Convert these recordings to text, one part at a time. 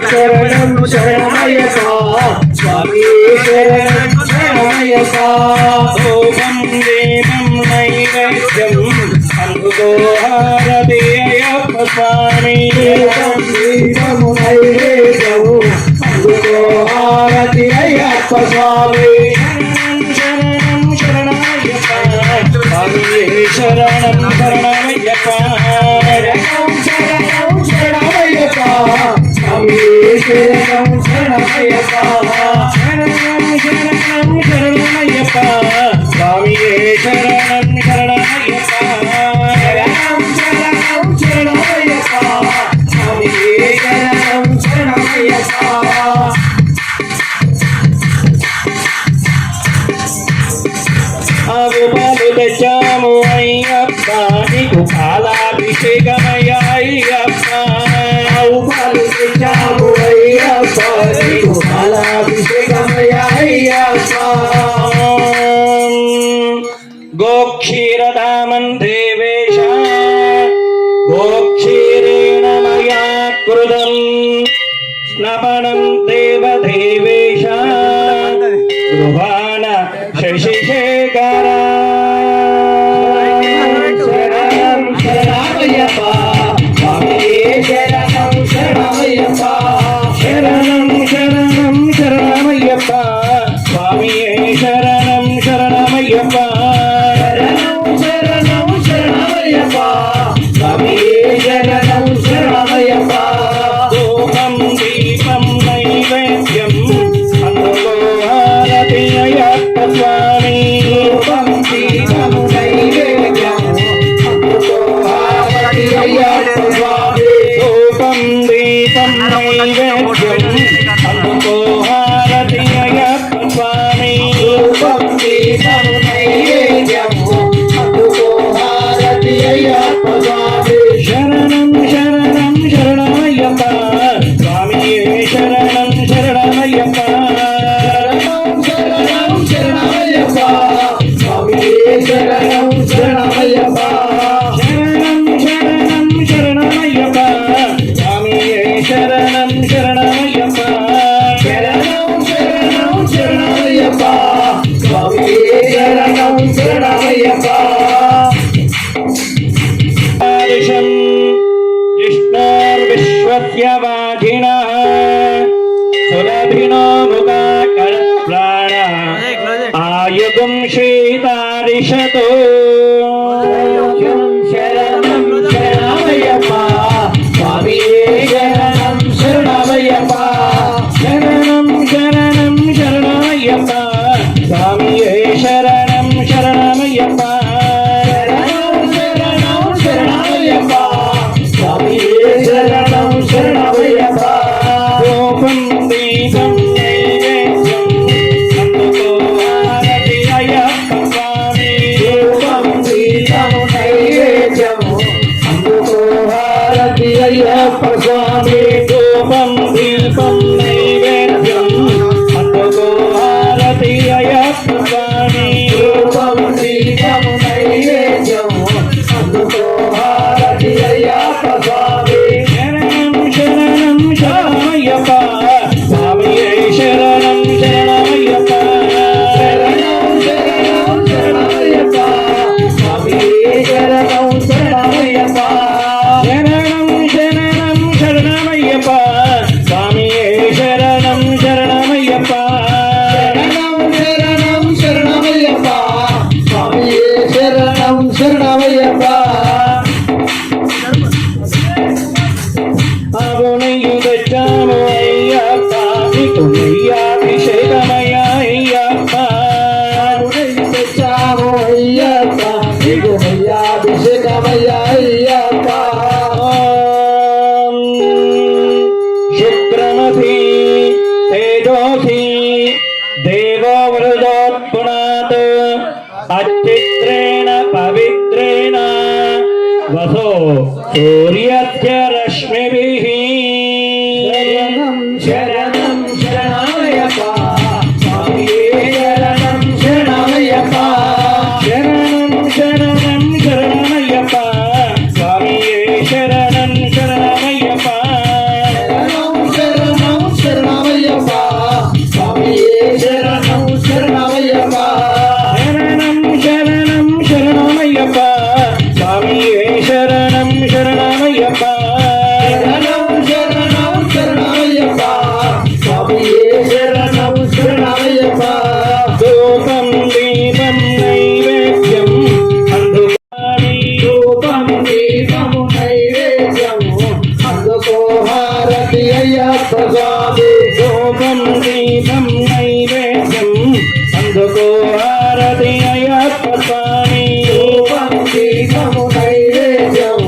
శరణం శరణమయ్యప్ప స్వామి శరణం శరణమయ్యప్ప ఓం దేవం నైవేద్యం అందుకో హారతి అయ్యప్ప స్వామి దేవం నైవేద్యం అందుకో హారతి అయ్యప్ప స్వామి శరణం శరణమయ్యప్ప స్వామి శరణం శరణమయ్యప్ప స్వామి శరణం శరణమయ్యప్ప శరణం శరణం శరణమయ్యప్ప స్వామి శరణం శరణమయ్యప్ప శరణం శరణం శరణమయ్యప్ప స్వామి శరణం శరణమయ్యప్ప ఆవుపాలు తెచ్చాము అయ్యప్ప నీకు పాలాభిషేకమయ్య అయ్యప్ప ఆవుపాలు తెచ్చాము అయ్యప్ప నీకు పాలాభిషేకమయ్య అయ్యప్ప గోక్షీరదామన్ దేవేశ గోక్షీరేణ మయా కృతం స్నపనం దేవదేవేశ గృహాణ శశిశేఖర శరణం శరణమయ్యప్ప స్వామి శరణం శరణమయ్యప్ప శరణం శరణం శరణమయ్యప్ప స్వామి శరణం శరణమయ్యప్ప శరణం శరణం శరణమయ్యప్ప స్వామి శరణం శరణమయ్యప్ప ధూపం దీపం నైవేద్యం అందుకో హారతి అయ్యప్ప స్వామి ధూపం దీపం నైవేద్యం అందుకో హారతి అయ్యప్ప స్వామి ధూపం దీపం నైవేద్యం అందుకో హారతి అయ్యప్ప స్వామి ధూపం దీపం నైవేద్యం అందుకో హారతి అయ్యప్ప స్వామి శరణం శరణం శరణమయ్యప్ప స్వామి శరణం శరణమయ్యప్ప శరణం శరణమయ్యప్ప స్వామి శరణం శరణమయ్యప్ప శరణం శరణం శరణమయ్యప్ప స్వామి శరణం శరణమయ్యప్ప శరణం శరణం శరణమయ్యప్ప స్వామి శరణం శరణమయ్యప్ప విష్ణోర్విశ్వస్యవాధినః సురభినో ముఖాకర ప్రాణ ఆయుగం శ్రీతారిషతో శరణం శరణమయ్యప్ప స్వామి శరణం శరణమయ్యప్ప శరణం శరణం శరణమయ్యప్ప స్వామి శరణం శరణమయ్యప్ప శరణం శరణం శరణమయ్యప్ప స్వామి శరణం శరణమయ్యప్ప ధూపం దీపం నైవేద్యం అందుకో హారతి అయ్యప్ప స్వామి ధూపం దీపం నైవేద్యం అందుకో హారతి అయ్యప్ప స్వామి ధూపం దీపం నైవేద్యం అందుకో హారతి అయ్యప్ప స్వామి ధూపం దీపం నైవేద్యం అందుకో హారతి అయ్యప్ప స్వామి శరణం శరణం శరణమయ్యప్ప స్వామి శరణం శరణమయ్యప్ప శరణం శరణం శరణమయ్యప్ప స్వామి శరణం శరణమయ్యప్ప శరణం శరణం శరణమయ్యప్ప హారతి అయ్యప్ప స్వామి ధూపం దీపం నైవేద్యం అందుకో హారతి అయ్యప్ప స్వామి ధూపం దీపము నైవేద్యం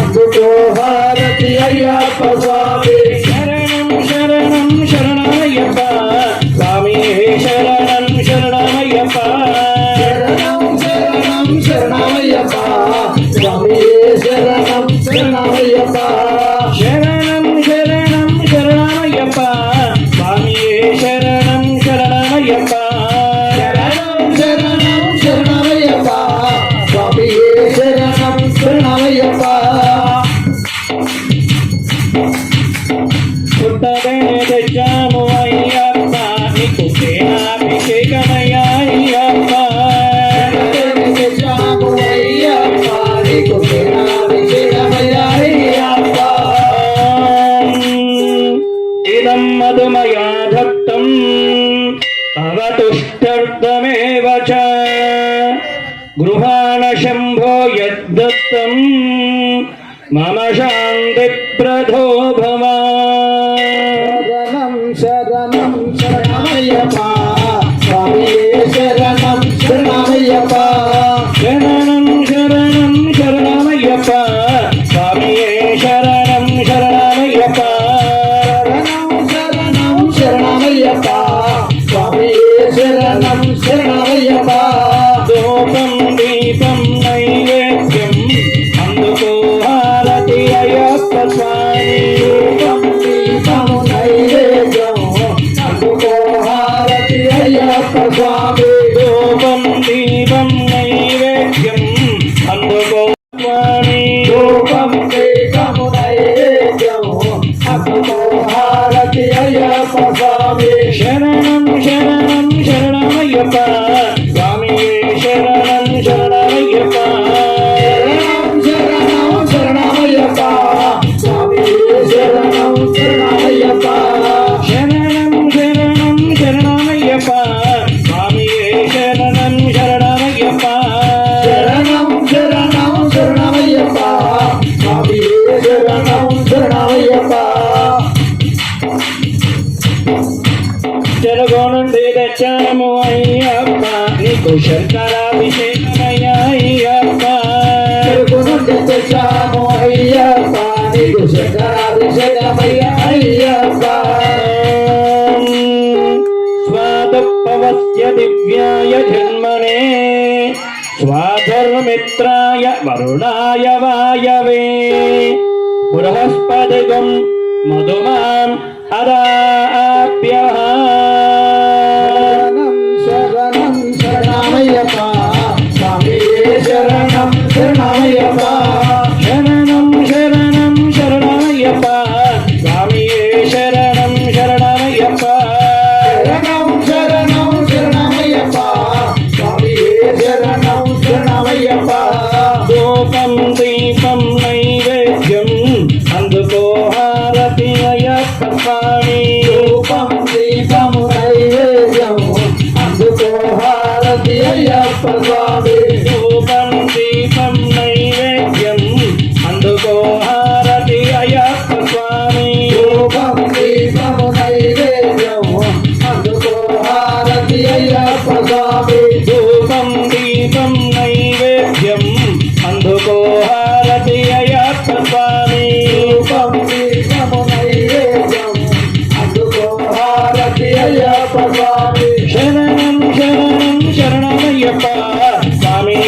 అందుకో హారతి అయ్యప్ప స్వామి శరణం శరణం శరణమయ్యప్ప స్వామి శరణం శరణమయ్యప్ప శరణం శరణం శరణమయ్యప్ప స్వామి శరణం శరణమయ్యప్ప శరణం శరణం శరణమయ్యప్ప స్వామి శరణం శరణమయ్యప్ప శరణం శరణం శరణమయ్యప్ప స్వామి శరణం శరణమయ్యప్ప పుట్టదే తెచ్చాము అయ్యప్ప నీకు సేనాభిషేకమయ్యా అయ్యప్ప తెచ్చాము అయ్యప్ప నీకు సేనాభిషేకమయ్యా అయ్యప్ప ఇదం మధుమయా దత్తం తవ తుష్టర్థమేవ చ గృహాణ శంభో యద్దత్తం మమ శాంతి ప్రధో భవ శరణం శరణమయ్యప్ప స్వామి శరణం శరణమయ్యప్ప శరణం శరణం శరణమయ్యప్ప స్వామి శరణం శరణమయ్యప్ప శరణం శరణం శరణమయ్యప్ప స్వామి శరణం శరణమయ్యప్ప ధూపం దీపం నైవేద్యం అందుకో హారతి అయ్యప్ప స్వామి ధూపం దీపము నైవేద్యం అందుకో హారతి అయ్యప్ప స్వామి ధూపం దీపం నైవేద్యం అందుకో స్వామి ధూపం దీపము నైవేద్యం అందుకో హారతి అయ్యప్ప స్వామి శరణం శరణం శరణమయ్యప్ప స్వామి శరణం శరణమయ్యప్ప శరణం శరణమయ్యప్ప స్వామి శరణం శరణమయ్యప్ప శరణం శరణం శరణమయ్యప్ప స్వామి శరణం శరణమయ్యప్ప శరణం శరణం శరణమయ్యప్ప స్వామి శరణం శరణమయ్యప్ప చెరుగు నుండి తెచ్చాము అయ్యప్ప నీకు శంకరాభిషేకమయ్యా అయ్యప్ప చెరుగు నుండి తెచ్చాము అయ్యప్ప నీకు శంకరాభిషేకమయ్యా అయ్యప్ప స్వాదుపవస్య దివ్యాయ జన్మనే స్వాధర్మిత్రాయ వరుణాయ వాయవే బృహస్పతిగం మధుమాం హరాభ్యః శరణం శరణమయ్యప్ప స్వామి శరణం శరణమయ్యప్ప శరణం శరణం శరణమయ్యప్ప స్వామి శరణం శరణమయ్యప్ప శరణం శరణం శరణమయ్యప్ప స్వామి శరణం శరణమయ్యప్ప ధూపం దీపం నైవేద్యం అందుకో హారతి అయ్యప్ప స్వామి ధూపం దీపము నైవేద్యం అందుకో హారతి అయ్యప్ప స్వామి ధూపం దీపం నైవేద్యం అందుకో హారతి అయ్యప్ప స్వామి ధూపం దీపము నైవేద్యం అందుకో హారతి అయ్యప్ప స్వామి ధూపం దీపం నైవేద్యం అందుకో హారతి అయ్యప్ప స్వామి ధూపం దీపము నైవేద్యం అందుకో హారతి అయ్యప్ప స్వామి శరణం శరణం శరణమయ్యప్ప స్వామి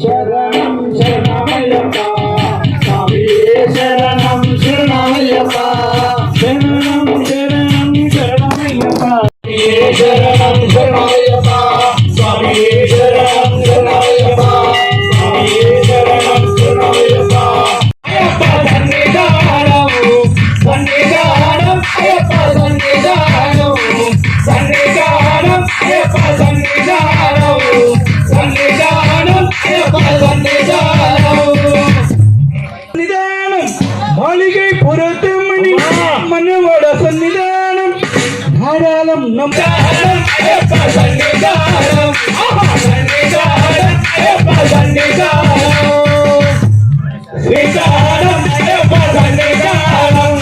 శరణం శరణమయ్యప్ప స్వామి శరణం శరణమయ్యప్ప శరణం శరణం శరణమయ్యప్ప శరణం శరణమయ్యప్ప స్వామి శరణం శరణమయ్యప్ప స్వామి శరణం శరణమయ్యప్ప అయ్యప్ప సన్నిధానము సన్నిధానం అయ్యప్ప సన్నిధానం సన్నిధానం అయ్యప్ప సన్నిధానం సన్నిధానం అయ్యప్ప సన్నిధానం నిదానం మాలిగై పురతమణి మనవడ సన్నిధానం ధారాళం నమ్దానం అయ్యప్ప సన్నిధానం సన్నిధానం అయ్యప్ప సన్నిధానం శ్రీకారం అయ్యప్ప సన్నిధానం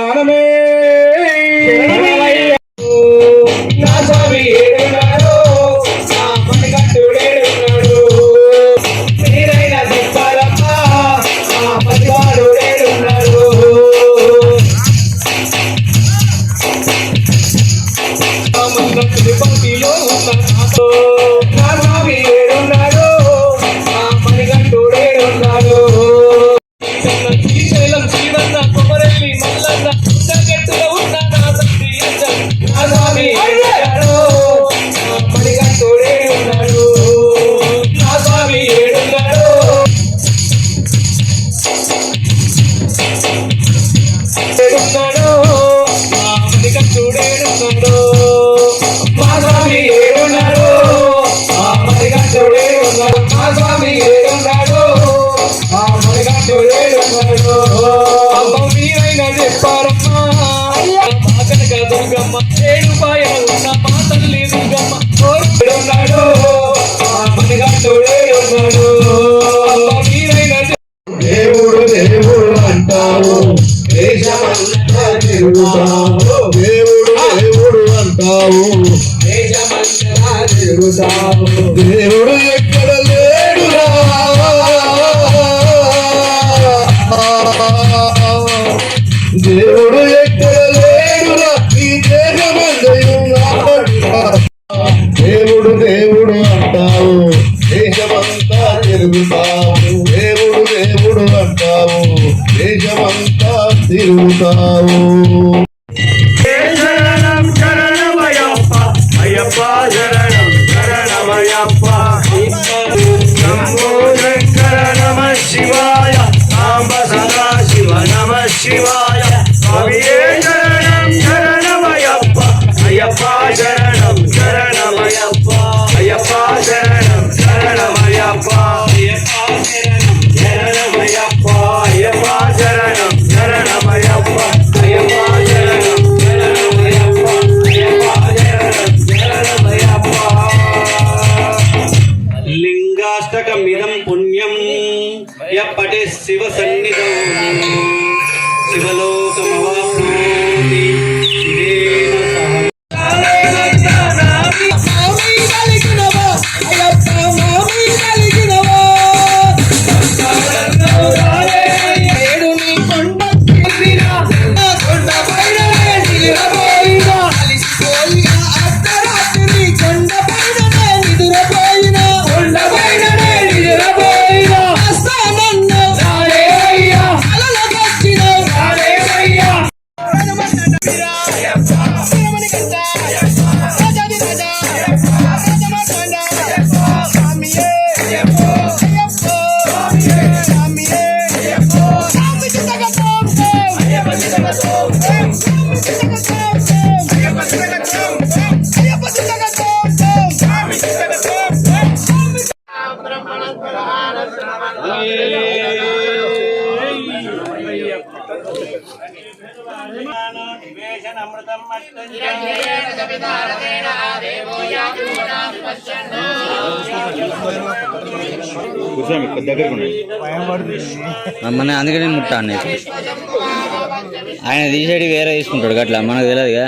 ప్రాణమే నా స్వామి ఏడున్నాడు నా మణికంఠుడేడున్నాడు మీరైనా చెప్పాలమ్మా నా పతివాడు ఏడున్నాడు పంక్తిలో ఉన్నాడు నా స్వామి ఏడున్నాడు నా మణికంఠుడేడున్నాడు శ్రీశైలం శ్రీవన్న కొమరెల్లి మల్లన్న ఉత్తగట్టులో ఉన్న నా తండ్రి నా స్వామి ఏడున్నాడు నా మణికంఠుడేడున్నాడు నా స్వామి ఏడున్నాడు ఏడున్నాడు నా మణికంఠుడేడున్నాడు మా స్వామి ఏడున్నాడు మా మణికంఠుడేడున్నాడు మా స్వామి ఏడున్నాడు మా మణికంఠుడేడున్నాడు అమ్మం మీరైనా చెప్పారమ్మా మా కనక దుర్గమ్మ ఏడుపాయన ఉన్న మా తల్లి దుర్గమ్మ ఏడున్నాడు మా మణికంఠుడేడున్నాడు అమ్మం మీరైనా దేవుడు దేవుడు అంటావు దేశమంతా తిరుగుతావు దేవుడు దేవుడు అంటావు దేశమంతా తిరుగుతావు దేవుడు ఎక్కడ లేడురా దేవుడు ఎక్కడ లేడురా ఈ దేశమంతా దేవుడు దేవుడు అంటావు దేశమంతా తిరుగుతావు దేవుడు దేవుడు అంటావు దేశమంతా తిరుగుతావు శరణం శరణమయ్యప్ప అయ్యప్ప శరణం శరణమయ్యప్ప నమో శంకర నమ శివాయ సాంబ సదా శివ నమ శివాయ స్వామియే శరణం శరణమయ్యప్ప అయ్యప్ప శరణం శరణమయ్యప్ప అయ్యప్ప శరణం శరణమయ్యప్ప అయ్యప్ప శరణం శరణమయ్యప్ప అయ్యప్ప శరణం శరణమయ్యప్ప అయ్యప్ప శరణం శరణమయ్యప్ప అయ్యప్ప శరణం శరణమయ్యప్ప లింగాష్టకమిదం పుణ్యం యప్పటి శివ సన్నిధౌ శివలోకమవాప్నోతి శివేన మన అందుకే నేను ముట్టా అన్న ఆయన తీసేటి వేరే తీసుకుంటాడు అట్లా మనకు తెలియదుగా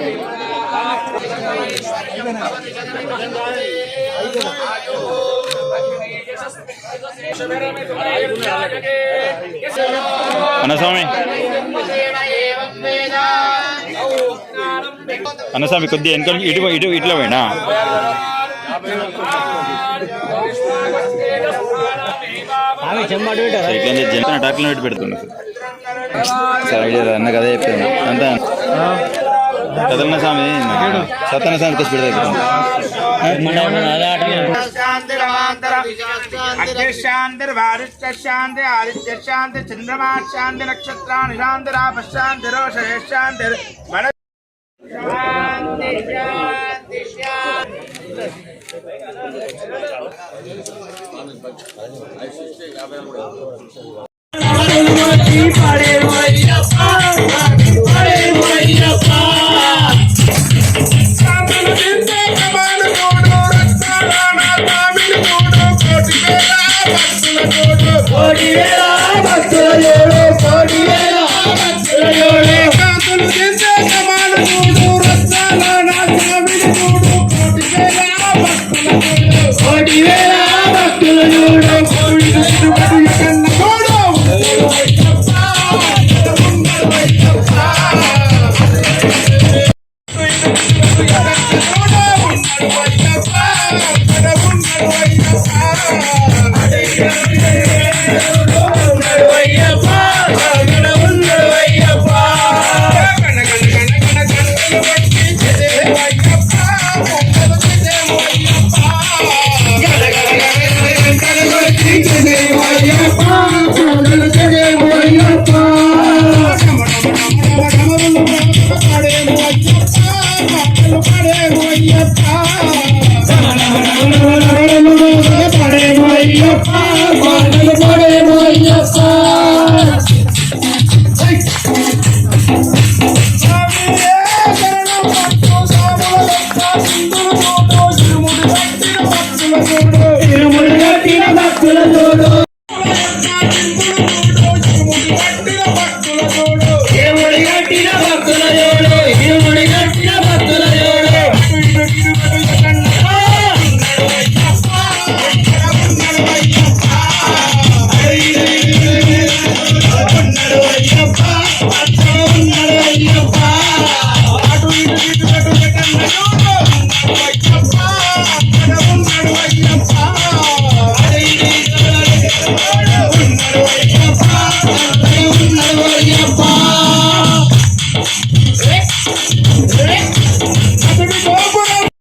Hey, అన్నస్వామి అన్నస్వామి కొద్దిగా వెనక ఇటు ఇటు ఇట్లా పోయినా ఇట్లా జంతున్న డాక్టర్ పెట్టి పెడుతున్నా సరే అన్న కథ చెప్తాను అంతా కదలన్న స్వామి సత్యన్న స్వామి తీసుకు పెడతా శాంతి ఆదిత్య శాంతి చంద్రమా శాంతి నక్షత్రాన్ని శాంతి రాప శాంతి రోష శాంతి మన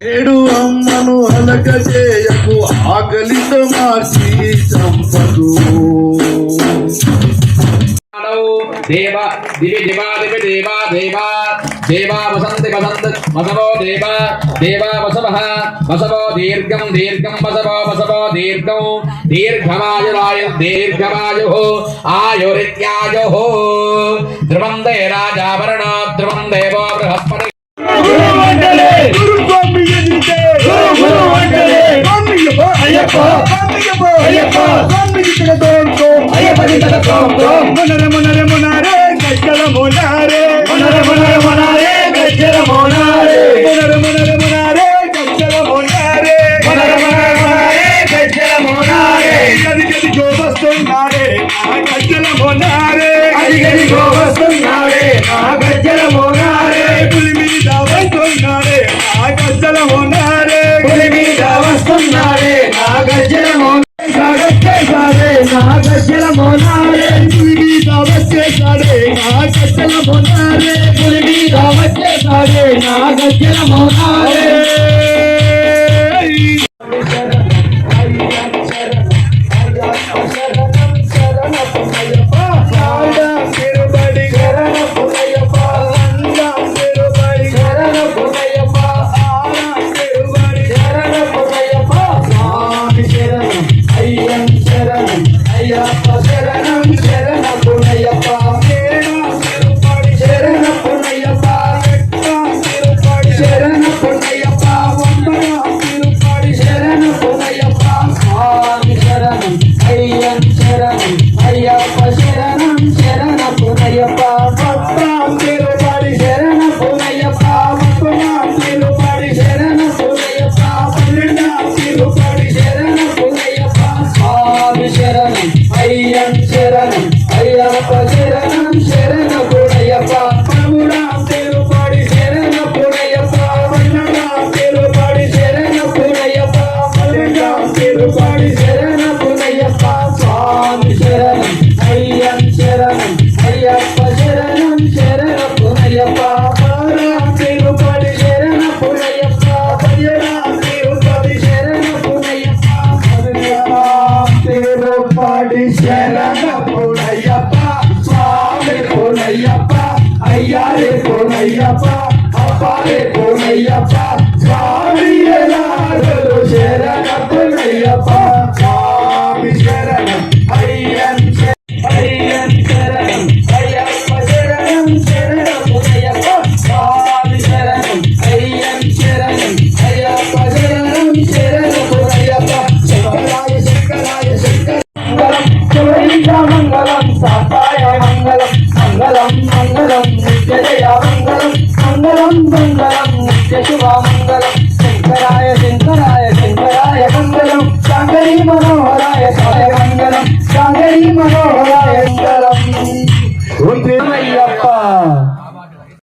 ఏడు అమ్మను అలకజేయకు ఆకలితో మార్చి చంపకు దేవ దివి దివా దివి దేవా దేవా దేవా వసంతి వసంత వసవో దేవా దేవా వసవః వసవో దీర్ఘం దీర్ఘం వసవో వసవో దీర్ఘం దీర్ఘమాయురాయ దీర్ఘమాయుః ఆయురిత్యాయుః ధ్రువం దే రాజావరణ ధ్రువం దేవో బృహస్పతి నాగజ్జల మోనారే